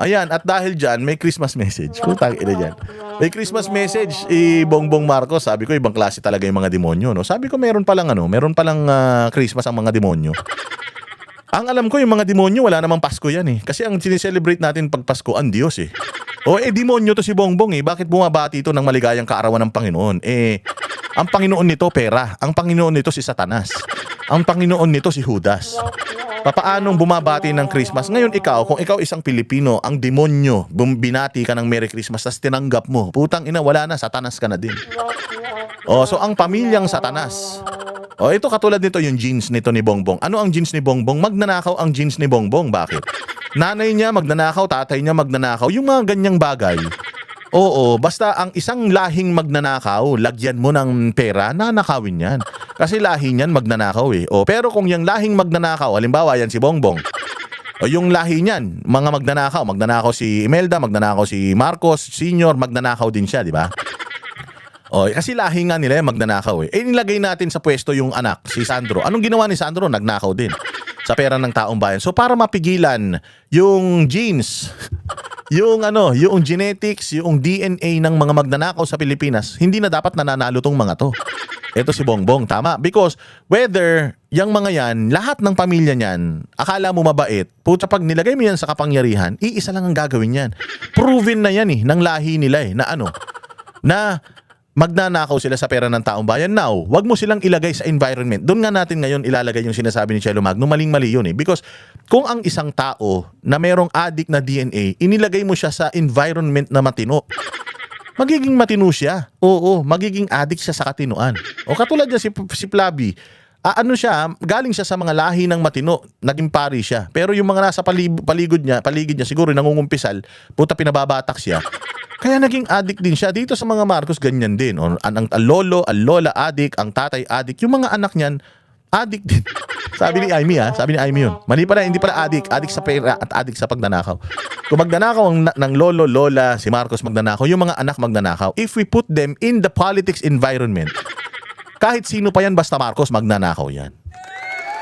Ayan, at dahil dyan, may Christmas message. Putang ina dyan. May Christmas message, Bongbong Marcos. Sabi ko, ibang klase talaga yung mga demonyo, no? Sabi ko, meron palang Christmas ang mga demonyo. Ang alam ko, yung mga demonyo, wala namang Pasko yan eh. Kasi ang sineselebrate natin pag Pasko, ang Diyos eh. Demonyo to si Bongbong eh. Bakit bumabati ito ng maligayang kaarawan ng Panginoon? Ang Panginoon nito, pera. Ang Panginoon nito, si Satanas. Ang Panginoon nito, si Judas. Papaanong bumabati ng Christmas? Ngayon ikaw, kung ikaw isang Pilipino, ang demonyo, binati ka ng Merry Christmas, tas tinanggap mo. Putang ina, wala na, Satanas ka na din. So ang pamilyang Satanas. Ito katulad nito yung genes nito ni Bongbong. Ano ang genes ni Bongbong? Magnanakaw ang genes ni Bongbong. Bakit? Nanay niya magnanakaw, tatay niya magnanakaw. Yung mga ganyang bagay. Basta ang isang lahing magnanakaw, lagyan mo ng pera, nanakawin yan. Kasi lahi niyan magnanakaw eh. Pero kung yung lahing magnanakaw, halimbawa yan si Bongbong, yung lahi niyan, mga magnanakaw si Imelda, magnanakaw si Marcos Senior, magnanakaw din siya, di ba? Kasi lahi nga nila yung magnanakaw eh. Nilagay natin sa pwesto yung anak, si Sandro. Anong ginawa ni Sandro? Nagnakaw din sa pera ng taong bayan. So para mapigilan yung genes, yung genetics, yung DNA ng mga magnanakaw sa Pilipinas, hindi na dapat nananalo tong mga to. Ito si Bongbong, tama? Because whether yung mga yan, lahat ng pamilya niyan, akala mo mabait, puta pag nilagay mo yan sa kapangyarihan, iisa lang ang gagawin yan. Proven na yan ng lahi nila na magnanakaw sila sa pera ng taong bayan. Now, wag mo silang ilagay sa environment. Doon nga natin ngayon ilalagay yung sinasabi ni Chelo Magno. Maling-mali yun eh. Because kung ang isang tao na merong addict na DNA, inilagay mo siya sa environment na matino, magiging matino siya. Magiging addict siya sa katinuan. Katulad niya si Flavi. Galing siya sa mga lahi ng matino, naging pari siya. Pero yung mga nasa paligid niya siguro nangungumpisal, puta pinababatak siya. Kaya naging addict din siya. Dito sa mga Marcos, ganyan din. Ang lolo, ang lola addict, ang tatay addict. Yung mga anak niyan, addict din. Sabi ni Amy yun. Mali pala, hindi pala addict. Addict sa pera at addict sa pagnanakaw. Kung magnanakaw ng lolo, lola, si Marcos magnanakaw, yung mga anak magnanakaw, if we put them in the politics environment, kahit sino pa yan, basta Marcos, magnanakaw yan.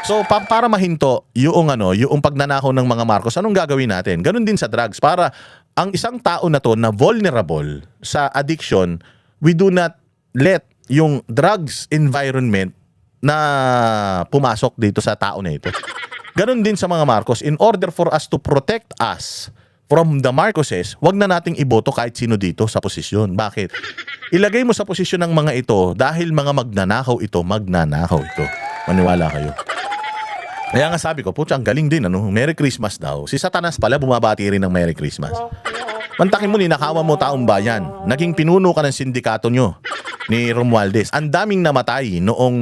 So para mahinto yung pagnanakaw ng mga Marcos, anong gagawin natin? Ganun din sa drugs. Para ang isang tao na to na vulnerable sa addiction, we do not let yung drugs environment na pumasok dito sa tao na ito. Ganun din sa mga Marcos. In order for us to protect us from the Marcoses, wag na nating iboto kahit sino dito sa posisyon. Bakit? Ilagay mo sa posisyon ng mga ito dahil mga magnanakaw ito. Maniwala kayo. Kaya nga sabi ko, putya, ang galing din, Merry Christmas daw. Si Satanas pala bumabati rin ng Merry Christmas. Mantakin mo, ninakawan mo taong bayan. Naging pinuno ka ng sindikato nyo ni Romualdez. Ang daming namatay noong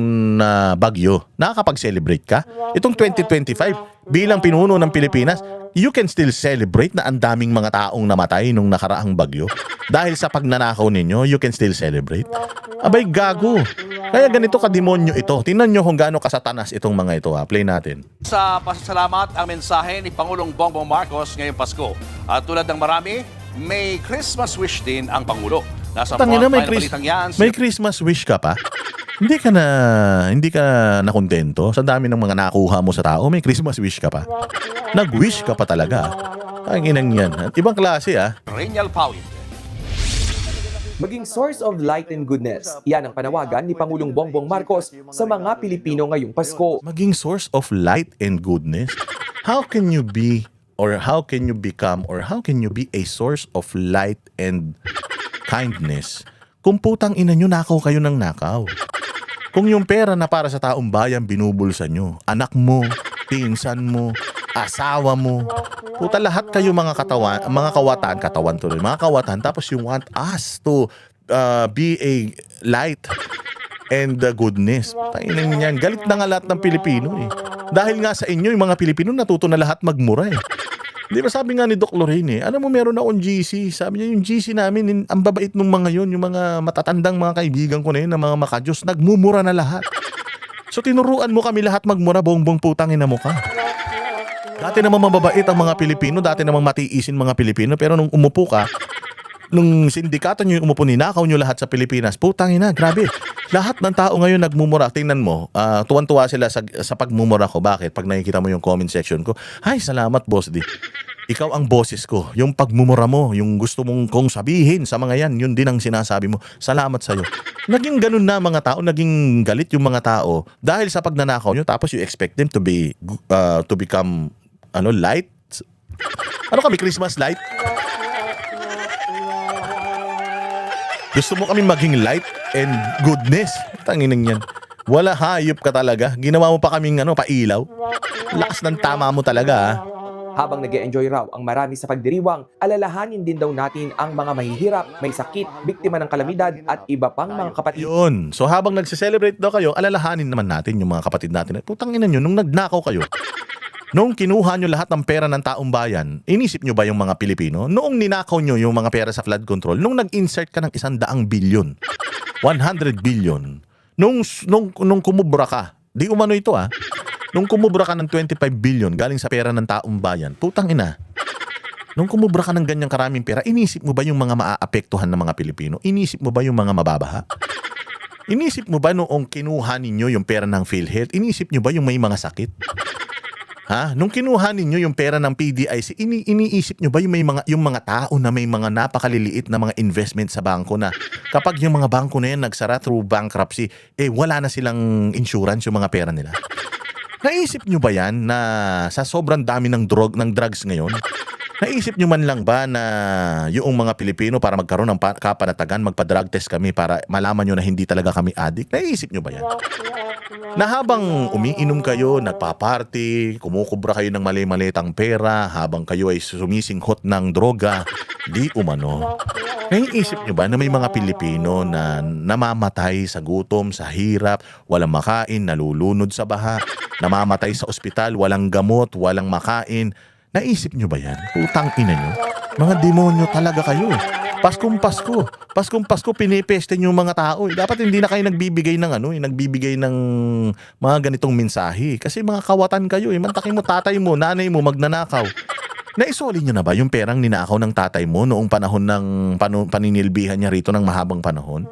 bagyo. Nakakapag-celebrate ka? Itong 2025, bilang pinuno ng Pilipinas, you can still celebrate na ang daming mga taong namatay nung nakaraang bagyo. Dahil sa pagnanakaw ninyo, you can still celebrate. Abay, gago. Kaya ganito ka-demonyo ito. Tingnan nyo kung gaano kasatanas itong mga ito. Play natin. Sa pasasalamat ang mensahe ni Pangulong Bongbong Marcos ngayong Pasko. At tulad ng marami, may Christmas wish din ang Pangulo. Nasa Tangina, balitang yan. may Christmas wish ka pa? Hindi ka na kontento sa dami ng mga nakuha mo sa tao. May Christmas wish ka pa? Nag-wish ka pa talaga. Ang inang yan. Ibang klase Renyal Pawid. Maging source of light and goodness. Yan ang panawagan ni Pangulong Bongbong Marcos sa mga Pilipino ngayong Pasko. Maging source of light and goodness? How can you be or how can you become or how can you be a source of light and kindness kung putang ina nyo nakaw kayo ng nakaw? Kung yung pera na para sa taong bayan binubulsa nyo, anak mo, pinsan mo, asawa mo, puta lahat kayo mga kawatan, tapos you want us to be a light and goodness. Tainang yan. Galit na nga lahat ng Pilipino Dahil nga sa inyo, yung mga Pilipino natuto na lahat magmura Di ba sabi nga ni Doc Lorraine alam mo meron akong GC. Sabi niya yung GC namin, ang babait nung mga yun, yung mga matatandang mga kaibigan ko na yun, na mga makajos, nagmumura na lahat. So tinuruan mo kami lahat magmura, Bongbong putangin na mo ka. Dati namang mababait ang mga Pilipino, dati namang matiisin mga Pilipino, pero nung umupo ka, nung sindikato nyo yung umupo, ninakaw nyo lahat sa Pilipinas, putangin na, grabe. Lahat ng tao ngayon nagmumura. Tingnan mo, tuwan-tuwa sila sa pagmumura ko. Bakit? Pag nakikita mo yung comment section ko, ay, salamat boss D. Ikaw ang boses ko. Yung pagmumura mo, yung gusto mong kong sabihin sa mga yan, yun din ang sinasabi mo. Salamat sa'yo. Naging ganun na mga tao, naging galit yung mga tao dahil sa pagnanakaw nyo, tapos you expect them to become light. Ano kami, Christmas light? Gusto mo kami maging light and goodness? Tanginang yan. Wala, hayop ka talaga. Ginawa mo pa kaming pailaw. Lakas ng tama mo talaga, ha? Habang nag-e-enjoy raw ang marami sa pagdiriwang, alalahanin din daw natin ang mga mahihirap, may sakit, biktima ng kalamidad at iba pang mga kapatid. Yun. So habang nagse-celebrate daw kayo, alalahanin naman natin yung mga kapatid natin. Putang ina nyo, nung nagnakaw kayo, nung kinuha nyo lahat ng pera ng taong bayan, inisip nyo ba yung mga Pilipino? Noong ninakaw nyo yung mga pera sa flood control, nung nag-insert ka ng 100 billion, 100 billion, nung kumubra ka, di umano ito nung kumubra ka ng 25 billion galing sa pera ng taong bayan, putang ina. Nung kumubra ka ng ganyang karaming pera, inisip mo ba yung mga maaapektuhan ng mga Pilipino? Inisip mo ba yung mga mababaha? Inisip mo ba noong kinuha ninyo yung pera ng PhilHealth? Inisip nyo ba yung may mga sakit? Ha? Nung kinuha ninyo yung pera ng PDIC, iniisip nyo ba yung mga tao na may mga napakaliliit na mga investment sa bangko na kapag yung mga bangko na yan nagsara through bankruptcy, wala na silang insurance yung mga pera nila? Naisip nyo ba yan na sa sobrang dami ng drugs ngayon, naisip nyo man lang ba na yung mga Pilipino para magkaroon ng kapanatagan, magpa-drug test kami para malaman nyo na hindi talaga kami addict? Naisip nyo ba yan? Na habang umiinom kayo, nagpa-party, kumukubra kayo ng mali-malitang pera, habang kayo ay sumisinghot ng droga, di umano. Naiisip nyo ba na may mga Pilipino na namamatay sa gutom, sa hirap, walang makain, nalulunod sa baha, namamatay sa ospital, walang gamot, walang makain? Naisip nyo ba yan? Putang ina nyo. Mga demonyo talaga kayo. Paskong Pasko, pinipeste nyo yung mga tao. Dapat hindi na kayo nagbibigay ng mga ganitong mensahe. Kasi mga kawatan kayo. Mantakin mo tatay mo, nanay mo, magnanakaw. Naisoli nyo na ba yung perang ninakaw ng tatay mo noong panahon ng paninilbihan niya rito ng mahabang panahon?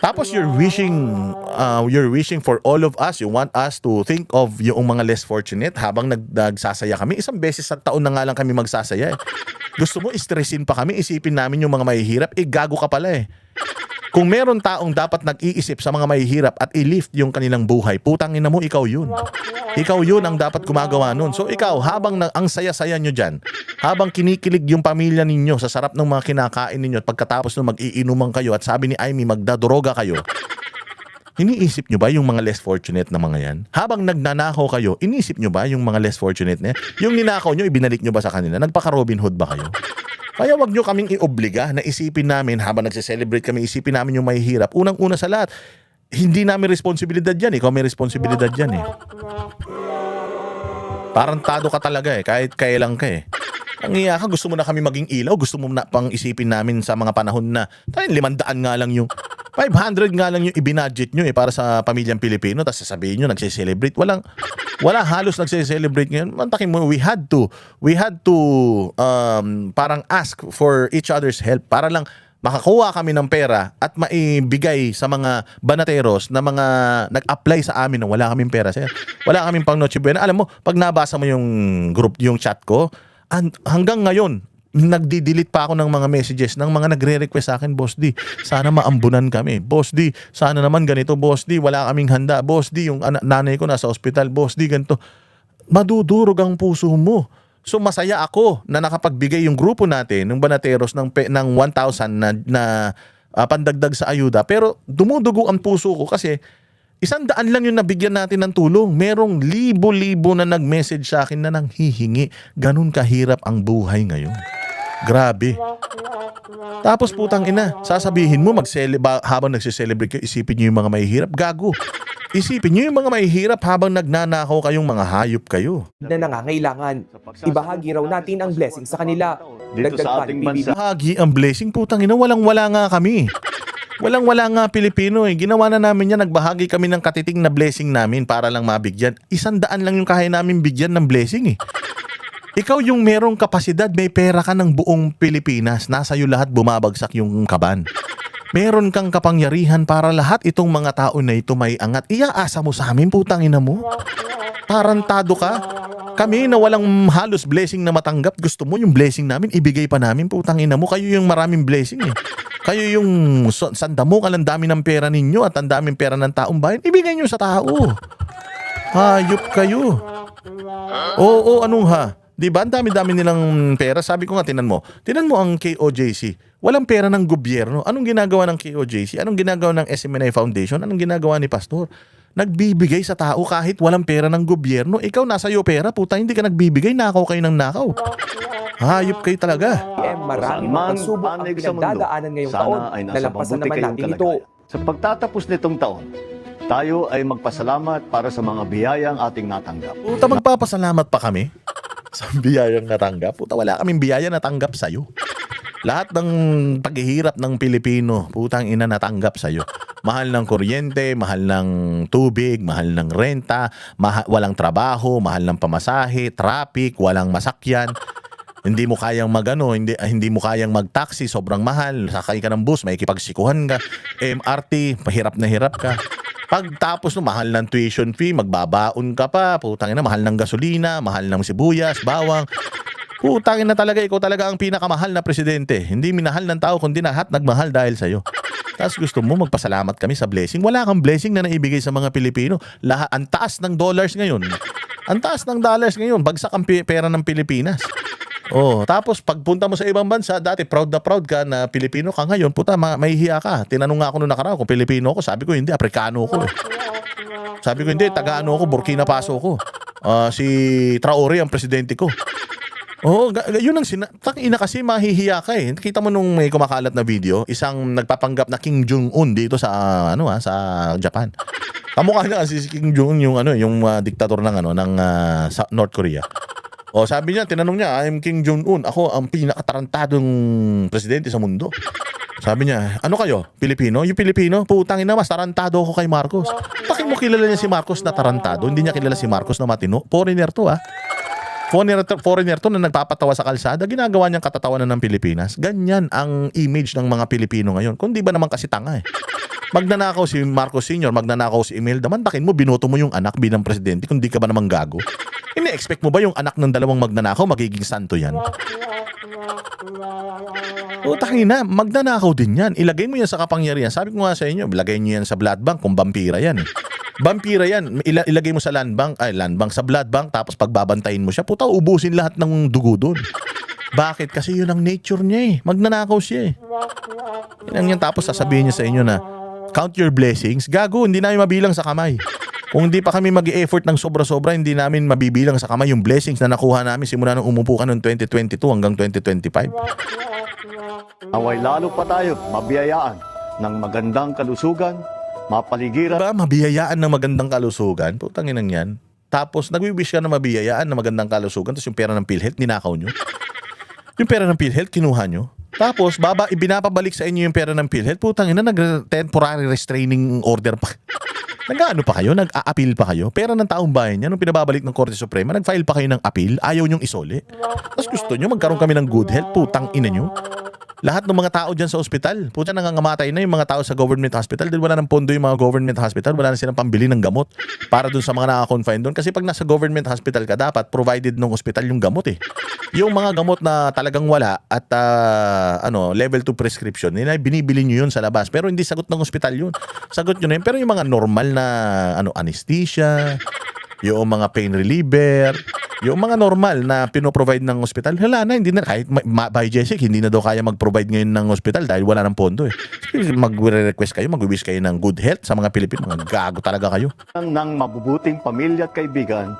Tapos you're wishing for all of us. You want us to think of yung mga less fortunate habang nagsasaya kami. Isang beses sa taon na nga lang kami magsasaya. Gusto mo stressin pa kami, isipin namin yung mga mahihirap, gago ka pala. Kung meron taong dapat nag-iisip sa mga mahihirap at i-lift yung kanilang buhay, putang ina mo, ikaw yun. Ikaw yun ang dapat gumagawa nun. So ikaw, habang ang saya-saya nyo dyan, habang kinikilig yung pamilya ninyo sa sarap ng mga kinakain ninyo at pagkatapos nung mag-iinuman kayo at sabi ni Amy, magdadroga kayo, iniisip nyo ba yung mga less fortunate na mga yan? Habang nagnanakaw kayo, inisip nyo ba yung mga less fortunate na yan? Yung ninakaw nyo, ibinalik nyo ba sa kanila? Nagpaka-Robin Hood ba kayo? Kaya wag nyo kaming iobliga na isipin namin habang nagse-celebrate kami, isipin namin yung mahihirap. Unang-una sa lahat, hindi namin responsibilidad yan. Ikaw may responsibilidad yan . Parang tado ka talaga kahit kailan ka . Ang iya ka, gusto mo na kami maging ilaw, gusto mo na pang isipin namin sa mga panahon na 500 nga lang yung 500 nga lang yung ibinudget nyo para sa pamilyang Pilipino, tapos sasabihin nyo nagse-celebrate. Wala halos nagse-celebrate ngayon. Mantakin mo, we had to parang ask for each other's help para lang makakuha kami ng pera at maibigay sa mga banateros na mga nag-apply sa amin na wala kaming pera. Wala kaming pang Noche Buena. Alam mo, pag nabasa mo yung yung chat ko, hanggang ngayon, nagdi-delete pa ako ng mga messages ng mga nagre-request sa akin, Boss D, sana maambunan kami. Boss D, sana naman ganito. Boss D, wala kaming handa. Boss D, yung nanay ko nasa ospital. Boss D, ganito. Madudurog ang puso mo. So masaya ako na nakapagbigay yung grupo natin ng banateros ng 1,000 na pandagdag sa ayuda. Pero dumudugo ang puso ko kasi 100 lang yung nabigyan natin ng tulong. Merong libo-libo na nag-message sa akin na nanghihingi. Ganun kahirap ang buhay ngayon. Grabe. Tapos putang ina, sasabihin mo habang nagse-celebrate kayo, isipin nyo yung mga mahihirap. Gago. Isipin nyo yung mga mahihirap habang nagnanakaw kayong mga hayop kayo. Na nangangailangan. Ibahagi raw natin ang blessing sa kanila. Dito sa ating bansa. Bahagi ang blessing, putang ina, walang-wala nga kami. Walang-wala nga Pilipino . Ginawa na namin yan, nagbahagi kami ng katiting na blessing namin para lang mabigyan. 100 lang yung kaya namin bigyan ng blessing . Ikaw yung merong kapasidad, may pera ka ng buong Pilipinas, nasa iyo lahat bumabagsak yung kaban. Meron kang kapangyarihan para lahat itong mga tao na ito may angat. Iaasa mo sa amin, putang ina mo. Tarantado ka. Kami na walang halos blessing na matanggap, gusto mo yung blessing namin, ibigay pa namin, putang ina mo, kayo yung maraming blessing eh. Kayo yung sandamo, ang dami ng pera ninyo at ang daming pera ng taong bayan, ibigay nyo sa tao. Hayop kayo. Oo, anong ha? Di ba? Ang dami-dami nilang pera. Sabi ko nga, tinan mo ang KOJC. Walang pera ng gobyerno. Anong ginagawa ng KOJC? Anong ginagawa ng SMNI Foundation? Anong ginagawa ni Pastor? Nagbibigay sa tao kahit walang pera ng gobyerno. Ikaw, nasa iyo pera, puta, hindi ka nagbibigay, nakaw kayo ng nakaw. Hayop kayo talaga. Maraming mga pagsubok ang pinagdadaanan ngayong taon. Nalampasan naman natin ito. Sa pagtatapos nitong taon, tayo ay magpasalamat para sa mga biyayang ating natanggap. Puta, magpapasalamat pa kami sa biyayang natanggap. Puta, wala kaming biyaya natanggap sa'yo. Lahat ng paghihirap ng Pilipino, putang ina, natanggap sa'yo. Mahal ng kuryente, mahal ng tubig, mahal ng renta, walang trabaho, mahal ng pamasahe, traffic, walang masakyan. Hindi mo kayang hindi mo kayang mag-taxi, sobrang mahal. Sakay ka ng bus, makikipagsikuhan ka. MRT, mahirap na hirap ka. Pagtapos no, mahal ng tuition fee, magbabaon ka pa. Putang ina, mahal ng gasolina, mahal ng sibuyas, bawang. Putang ina talaga, ikaw talaga ang pinakamahal na presidente. Hindi minahal ng tao, kundi lahat nagmahal dahil sa'yo. Tapos gusto mo magpasalamat kami sa blessing. Wala kang blessing na naibigay sa mga Pilipino. Ang taas ng dollars ngayon. Ang taas ng dollars ngayon. Bagsak ang pera ng Pilipinas. Oh, tapos pagpunta mo sa ibang bansa, dati proud na proud ka na Pilipino ka, ngayon, puta, mahihiya ka. Tinanong nga ako noong nakaraan kung Pilipino ako, sabi ko hindi, Afrikano ko. Sabi ko hindi, Taga-ano ako, Burkina Faso ko. Si Traore ang presidente ko. Oh, yun ang ina kasi mahihiya ka eh. Kita mo nung may kumakalat na video, isang nagpapanggap na Kim Jong-un dito sa sa Japan. Kamukha niya kasi si Kim Jong-un yung diktator ng sa North Korea. O sabi niya, tinanong niya, I'm Kim Jong-un, ako ang pinakatarantadong presidente sa mundo. Sabi niya, ano kayo? Pilipino? Yung Pilipino? Putang ina, mas tarantado ako kay Marcos. Bakit mo kilala niya si Marcos na tarantado? Hindi niya kilala si Marcos na matino? Foreigner to Foreigner to na nagpapatawa sa kalsada, ginagawa niyang katatawanan ng Pilipinas. Ganyan ang image ng mga Pilipino ngayon. Kung di ba naman kasi tanga eh. Magnanakaw si Marcos Sr., magnanakaw si Imelda, mantakin mo, binoto mo yung anak bilang presidente kung di ka ba naman gago. Ini-expect mo ba yung anak ng dalawang magnanakaw magiging santo yan? O na, magnanakaw din yan. Ilagay mo yan sa kapangyarihan. Sabi ko nga sa inyo, ilagay nyo yan sa blood bank kung vampira yan eh. Vampira yan. Ilagay mo sa land bank sa blood bank, tapos pagbabantayin mo siya, puta, ubusin lahat ng dugo doon. Bakit? Kasi yun ang nature niya eh. Magnanakaw siya eh. Yan, tapos sasabihin niya sa inyo na, count your blessings. Gago, hindi namin mabilang sa kamay. Kung hindi pa kami mag-e-effort ng sobra-sobra, hindi namin mabibilang sa kamay yung blessings na nakuha namin simula nung umupo ka noong 2022 hanggang 2025. Away lalo pa tayo mabiyayaan ng magandang kalusugan, mapaligiran. Diba? Mabiyayaan ng magandang kalusugan. Putang inang yan. Tapos nagwi-wish ka na mabiyayaan ng magandang kalusugan, tapos yung pera ng PhilHealth, ninakaw nyo. Yung pera ng PhilHealth, kinuha nyo. Tapos ibinapabalik sa inyo yung pera ng PhilHealth. Putang ina, nag-temporary restraining order pa. Nag-ano pa kayo? Nag-a-appeal pa kayo? Pera ng taong bayan niya, nung pinababalik ng Korte Suprema, nag-file pa kayo ng appeal, ayaw nyong isoli. Tapos gusto nyo magkaroon kami ng good health, putang ina nyo. Lahat ng mga tao dyan sa ospital, puta, nangangamatay na yung mga tao sa government hospital dahil wala ng pondo yung mga government hospital, wala na silang pambili ng gamot para dun sa mga naka-confine doon. Kasi pag nasa government hospital ka, dapat provided ng ospital yung gamot eh. Yung mga gamot na talagang wala at level 2 prescription, binibili nyo yun sa labas. Pero hindi sagot ng ospital yun. Sagot nyo na yun. Pero yung mga normal na anesthesia, yung mga pain reliever, yung mga normal na pinoprovide ng ospital, hala na, hindi na, kahit by Jessic, hindi na daw kaya mag-provide ngayon ng ospital dahil wala ng pondo eh. Mag-request kayo, mag-wish kayo ng good health sa mga Pilipino, mga gago talaga kayo. Ng mabubuting pamilya at kaibigan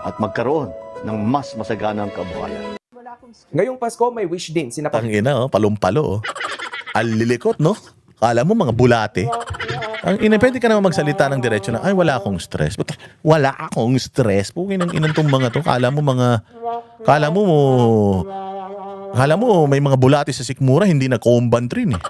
at magkaroon ng mas masaganang kabuhayan. Ngayong Pasko, may wish din sina Tangina, palumpalo. Alilikot, no? Kala mo mga bulate. Ang pwede ka naman magsalita ng diretso na, ay, wala akong stress. But, wala akong stress. Pugin ang inang tong mga to. Kala mo may mga bulate sa sikmura, hindi na combat rin eh.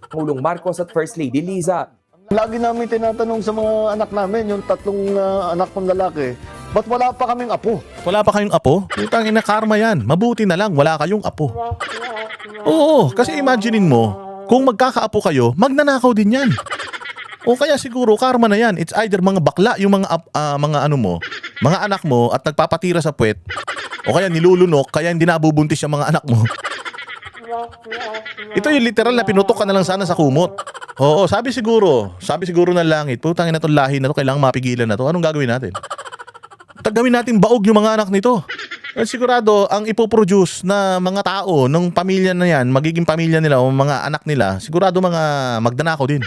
Pangulong Marcos at First Lady Liza. Lagi namin tinatanong sa mga anak namin, yung tatlong anak kong lalaki, ba't wala pa kaming apo? Wala pa kayong apo? Putang ina, karma yan. Mabuti na lang, wala kayong apo. Oo, kasi imaginein mo, kung magkakaapo kayo, magnanakaw din yan. O kaya siguro karma na yan. It's either mga bakla yung mga ano mo, mga anak mo at nagpapatira sa puwet. O kaya nilulunok kaya hindi nabubuntis yung mga anak mo. Ito yung literal na pinutok ka na lang sana sa kumot. Oo, sabi siguro ng langit, putangin na tong lahi na to, kailangan mapigilan na to. Anong gagawin natin? Gawin natin baog yung mga anak nito. At sigurado, ang ipoproduce na mga tao ng pamilya na yan, magiging pamilya nila o mga anak nila, sigurado mga magdanako din.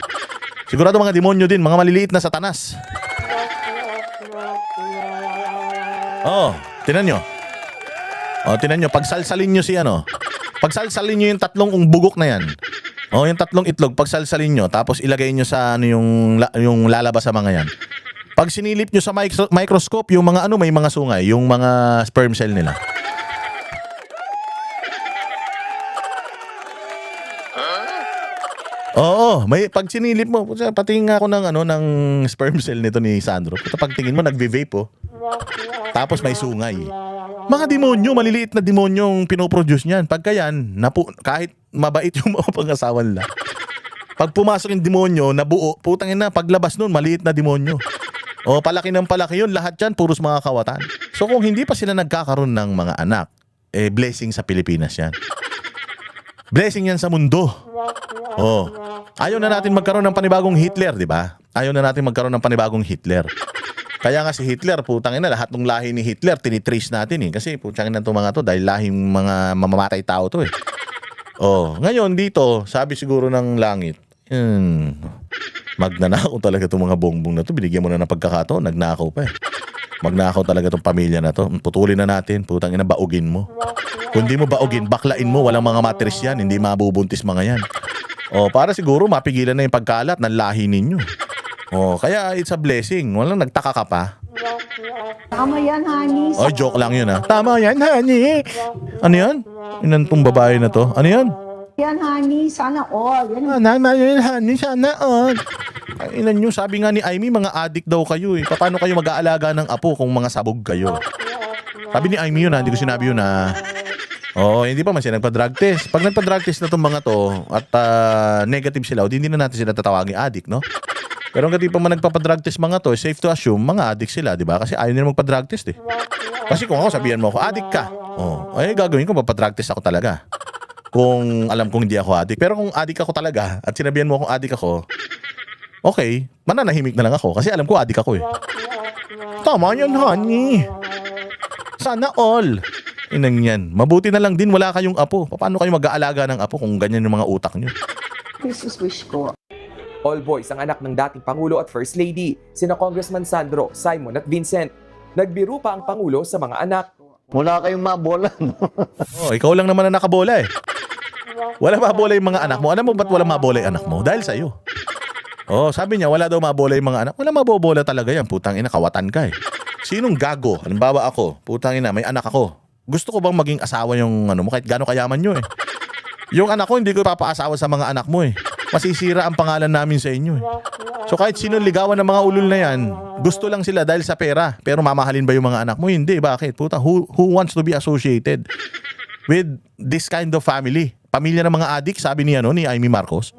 Sigurado mga demonyo din, mga maliliit na satanas. Tinan nyo. Tinan nyo, pagsalsalin nyo si ano. Pagsalsalin nyo yung tatlong bugok na yan. Yung tatlong itlog, pagsalsalin nyo, tapos ilagay nyo sa ano yung lalabas sa mga yan. Pag sinilip nyo sa microscope, yung mga ano, may mga sungay, yung mga sperm cell nila. Oo, may pag sinilip mo, patingin nga ako ng sperm cell nito ni Sandro. Pagtingin mo, nagve-vape oh. Tapos may sungay. Mga demonyo, maliliit na demonyong pinoproduce niyan. Pagka yan, kahit mabait yung mga pangasawa nila. Pag pumasok yung demonyo, nabuo, putangin na, paglabas nun, maliit na demonyo. Palaki ng palaki yun, lahat yan, puros mga kawatan. So kung hindi pa sila nagkakaroon ng mga anak, blessing sa Pilipinas yan. Blessing yan sa mundo. Ayaw na natin magkaroon ng panibagong Hitler, di ba? Ayaw na natin magkaroon ng panibagong Hitler. Kaya nga si Hitler, putangin na, lahat ng lahi ni Hitler, tinitrace natin eh. Kasi putangin na itong mga to, dahil lahing mga mamamatay tao to eh. Ngayon dito, sabi siguro ng langit, magnanakaw talaga itong mga bongbong na to. Binigyan mo na ng pagkakataon, nagnakaw pa eh. Magnakaw talaga itong pamilya na to. Putulin na natin, putangin na, baugin mo. Kung di mo baugin, baklain mo, walang mga matris yan, hindi mabubuntis mga yan. Para siguro mapigilan na yung pagkalat ng lahi ninyo. Kaya it's a blessing. Walang nagtaka ka pa. Tama yan, honey. Joke lang yun ha. Tama yan, honey. Ano yan? Inantong babae na to. Ano yan? Yan, honey. Sana all. Yan. Tama yan, honey. Sana all. Inan nyo, sabi nga ni Aimee, mga addict daw kayo eh. Paano kayo mag-aalaga ng apo kung mga sabog kayo? Sabi ni Aimee yun ha. Hindi ko sinabi yun ha. Hindi pa man siya nagpa-drug test. Pag nagpa-drug test na itong mga to at negative sila, hindi na natin sila tatawagin addict, no? Pero hanggang di pa man nagpa-drug test mga to, safe to assume, mga addict sila, di ba? Kasi ayaw nila magpa-drug test eh. Kasi kung ako, sabihan mo ako, addict ka. Gagawin ko, magpa-drug test ako talaga. Kung alam kong hindi ako addict. Pero kung addict ako talaga, at sinabihan mo akong addict ako, okay, mananahimik na lang ako. Kasi alam ko addict ako eh. Tama yan, honey. Sana all. Inang yan. Mabuti na lang din wala kayong apo. Paano kayo mag-aalaga ng apo kung ganyan yung mga utak nyo? Christmas wish ko. All boys ang anak ng dating Pangulo at First Lady, sina Congressman Sandro, Simon at Vincent. Nagbiro pa ang Pangulo sa mga anak. Wala kayong mabola. Ikaw lang naman na nakabola eh. Wala mabola yung mga anak mo. Alam mo ba't wala mabola yung anak mo? Dahil sa'yo. Sabi niya wala daw mabola yung mga anak. Wala mabobola talaga yan. Putang ina, kawatan ka eh. Sinong gago? Halimbawa ako, putang ina, may anak ako. Gusto ko bang maging asawa yung ano mo kahit gaano kayaman nyo eh. Yung anak ko hindi ko ipapaasawa sa mga anak mo eh. Masisira ang pangalan namin sa inyo eh. So kahit sinong ligawan ng mga ulol na yan, gusto lang sila dahil sa pera. Pero mamahalin ba yung mga anak mo? Hindi. Bakit? Puta, who wants to be associated with this kind of family? Pamilya ng mga adik, sabi ni Aimee Marcos.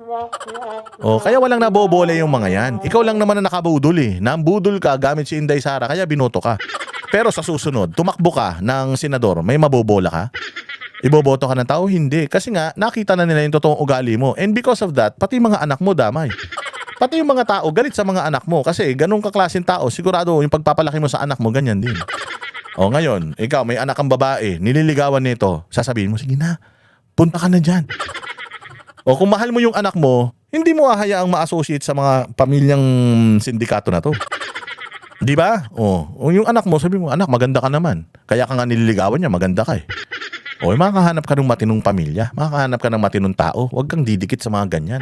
Kaya walang nabobola yung mga yan. Ikaw lang naman na nakabudol eh. Nambudol ka gamit si Inday Sara, kaya binoto ka. Pero sa susunod, tumakbo ka ng senador, may mabobola ka? Iboboto ka ng tao? Hindi. Kasi nga, nakita na nila yung totoong ugali mo. And because of that, pati mga anak mo damay. Pati yung mga tao, galit sa mga anak mo. Kasi ganun kaklasin tao, sigurado yung pagpapalaki mo sa anak mo, ganyan din. Ngayon, ikaw, may anak kang babae, nililigawan nito, sasabihin mo, sige na, punta ka na dyan. Kung mahal mo yung anak mo, hindi mo hahayaang ma-associate sa mga pamilyang sindikato na to. Di ba? Yung anak mo, sabi mo, anak, maganda ka naman. Kaya ka nga nililigawan niya, maganda ka eh. Makakahanap ka ng matinong pamilya. Makakahanap ka ng matinong tao. Huwag kang didikit sa mga ganyan.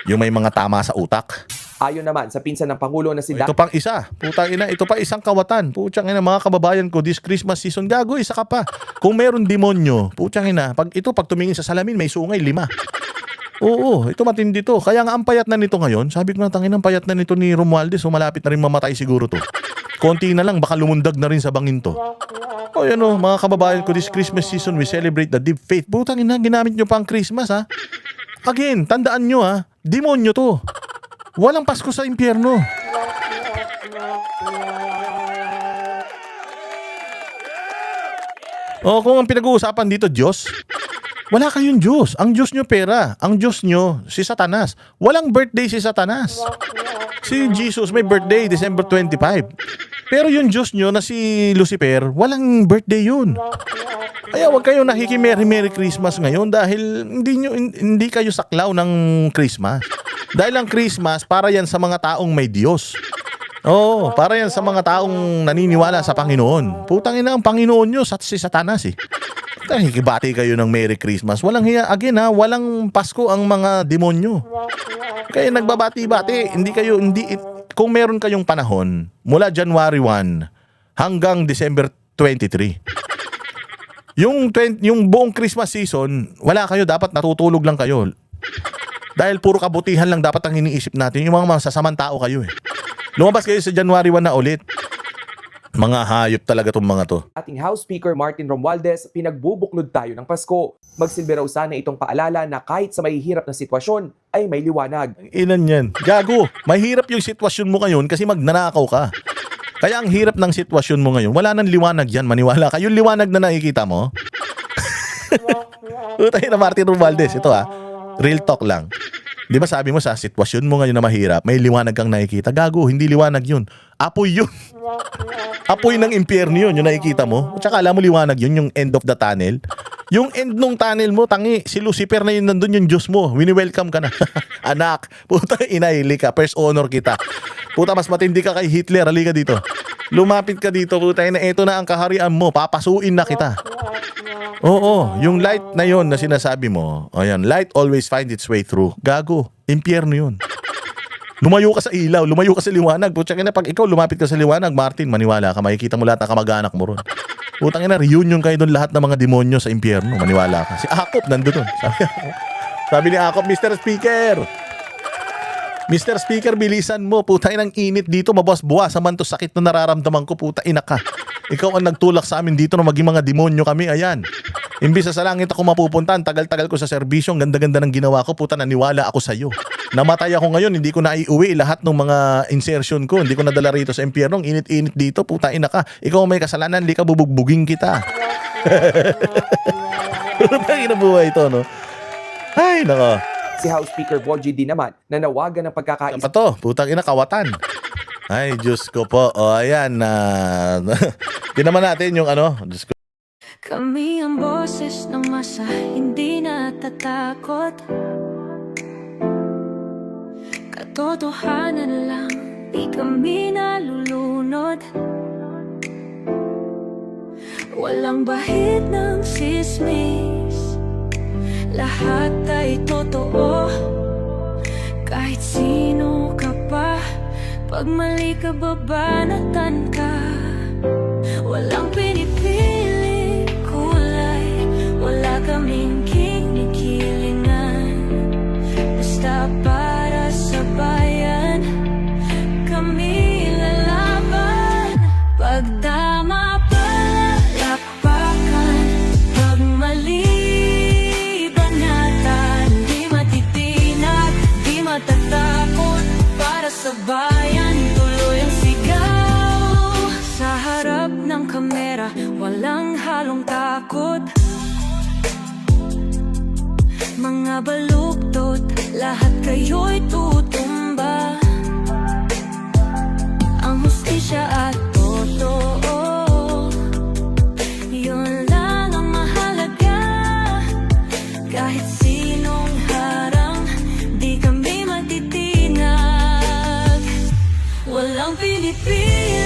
Yung may mga tama sa utak. Ayon naman sa pinsan ng Pangulo na si Ito pang isa. Putang ina, ito pa isang kawatan. Putang ina, mga kababayan ko, this Christmas season, gago, isa ka pa. Kung meron demonyo, putang ina, pag tumingin sa salamin, may sungay, 5. Ito matindi to. Kaya nga ang payat na nito ngayon, sabi ko na tangin ang payat na nito ni Romualdez, malapit na rin mamatay siguro to. Konti na lang, baka lumundag na rin sa bangin to. Mga kababayan ko, this Christmas season, we celebrate the deep faith. Putang ina, ginamit nyo pa ang Christmas ha. Again, tandaan nyo ha, demonyo to. Walang Pasko sa impyerno. O kung ang pinag-uusapan dito, Diyos, wala kayong Diyos. Ang Diyos nyo pera. Ang Diyos nyo, si Satanas. Walang birthday si Satanas. Si Jesus may birthday, December 25. Pero yung Diyos nyo na si Lucifer, walang birthday yun. Kaya wag kayong nakiki-Merry Christmas ngayon dahil hindi kayo saklaw ng Christmas. Dahil ang Christmas, para yan sa mga taong may Diyos. Oo, para yan sa mga taong naniniwala sa Panginoon. Putang ina, ang Panginoon nyo, si Satanas eh. Nakikibati kayo ng Merry Christmas. Walang hiya, again ha, walang Pasko ang mga demonyo. Kaya nagbabati-bati, kung meron kayong panahon, mula January 1 hanggang December 23. Yung buong Christmas season, wala kayo, dapat natutulog lang kayo. Dahil puro kabutihan lang dapat ang iniisip natin. Yung mga masasamang tao kayo eh. Lumabas kayo sa January 1 na ulit. Mga hayop talaga tong mga to. Ating House Speaker Martin Romualdez, pinagbubuklod tayo ng Pasko. Magsilbi raw sana itong paalala na kahit sa mahihirap na sitwasyon ay may liwanag. Inan yan. Gago, mahirap yung sitwasyon mo ngayon kasi magnanakaw ka. Kaya ang hirap ng sitwasyon mo ngayon, wala nang liwanag yan, maniwala ka. Yung liwanag na nakikita mo. Utay na Martin Romualdez, ito real talk lang. Di ba sabi mo sa sitwasyon mo ngayon na mahirap, may liwanag kang nakikita? Gago, hindi liwanag yun. Apoy yun. Apoy ng impyerno yun, yung nakikita mo. At saka alam mo liwanag yun, yung end of the tunnel. Yung end nung tunnel mo, tangi, si Lucifer na yun nandun, yung Diyos mo. Wini-welcome ka na. Anak, puta inahili ka, first honor kita. Puta, mas matindi ka kay Hitler, halika dito. Lumapit ka dito, puta, na ito na ang kaharian mo, papasuin na kita. Oo, yung light na yun na sinasabi mo, ayan, light always finds its way through. Gago, impyerno yun. Lumayo ka sa ilaw, lumayo ka sa liwanag. Putang ina, pag ikaw lumapit ka sa liwanag, Martin, maniwala ka, makikita mo lahat ng kamag-anak mo ron. Putang ina, reunion kayo doon lahat ng mga demonyo sa impyerno, maniwala ka. Si Akop nandoon. Sabi ni Akop, Mr. Speaker, Mr. Speaker, bilisan mo. Puta inang init dito. Mabuwas-buwasan man to sakit na nararamdaman ko. Puta ina ka. Ikaw ang nagtulak sa amin dito na maging mga demonyo kami. Ayan. Imbis sa langit ako mapupuntan. Tagal-tagal ko sa serbisyo. Ang ganda-ganda ng ginawa ko. Puta, naniwala ako sa'yo. Namatay ako ngayon. Hindi ko na iuwi lahat ng mga insertion ko. Hindi ko nadala rito sa impyerno. Init-init dito. Puta ina ka. Ikaw ang may kasalanan. Hindi ka bubugbugin kita. Puta ina buhay ito, no? Ay, nako. Si House Speaker Boji din naman nanawagan ng pagkakaisa. Apa to? Putang ina, kawatan. Ay, Diyos ko po. O, ayan. Tinaman natin yung ano. Diyos ko. Kami ang boses ng masa, hindi natatakot. Katotohanan lang, di kami nalulunod. Walang bahid ng sismis, lahat ay totoo. Kahit sino ka pa, pag mali ka babanatan ka. Walang pinipili kulay, wala kaming kinikilingan. Basta para sa bayan, kami lalaban. Pag tama palakpakan, pag mali banatan. Di matitinag, di matatakot, para sa bayan tuloy ang sigaw. Sa harap ng kamera, walang halong takot. Mga baluktot, lahat kayo'y tutumba. Ang hustisya at totoo, yun lang ang mahalaga. Kahit sinong harang, di kami matitinag. Walang pinipili